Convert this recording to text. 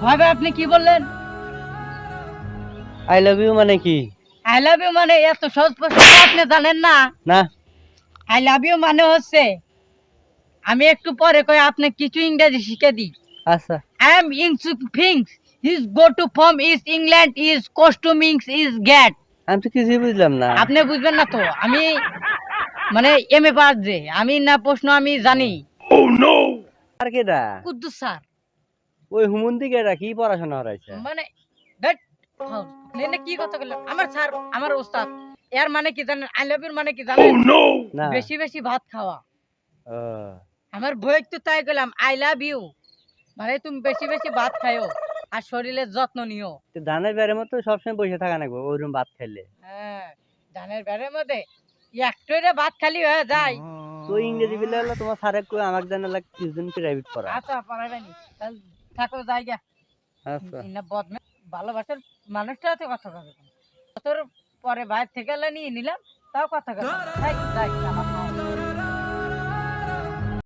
ভাবে আপনি কি বললেন? আই লাভ ইউ মানে কি? আই লাভ ইউ মানে এত সহজ প্রশ্ন আপনি জানেন না? না। আই লাভ ইউ মানে হচ্ছে, আমি একটু পরে কই আপনি কিছু ইংরেজি শিখে দিই। আচ্ছা। I am in things. His go-to form is England is costuming is get. আমি তো কিছুই বুঝলাম না। আপনি বুঝবেন না তো? আমি মানে এমএ পাস যে আমি না প্রশ্ন আমি জানি। আর কেডা? কুদ্দুস স্যার ওই হুমন্দি কেডা কি পড়াশোনা করাইছে? মানে ধ্যাৎ, ফাউল। আপনি কি কথা বললেন? আমার স্যার আমার ওস্তাদ। এর মানে কি জানেন? আই লাভ ইউ মানে কি জানেন? না। বেশি বেশি ভাত খাওয়া। ও, আমার বই তো তাই গেলাম আই লাভ ইউ মানে তুমি বেশি বেশি ভাত খাইও আর শরীরের যত্ন নিও। তো ধানের বেড়ের মতো সবসময় বসে থাকা নাকবো ওইরকম ভাত খাইলে। হ্যাঁ, ধানের বেড়ের মধ্যে একটু ভাত খালি হয়ে যায়। তো ইংরেজি বলে হলো তোমার স্যারে কই আমাকে জানা কিছুদিন প্রাইভেট পড়া। আচ্ছা পারাইবানি তাহলে থাকো জায়গা। আচ্ছা। না বদমে ভালোবাসার মানুষটা আছে কথা কথা তোর পরে বাইরে থেকে নিয়ে নিলাম তাও কথা কথা যাই যাই আমার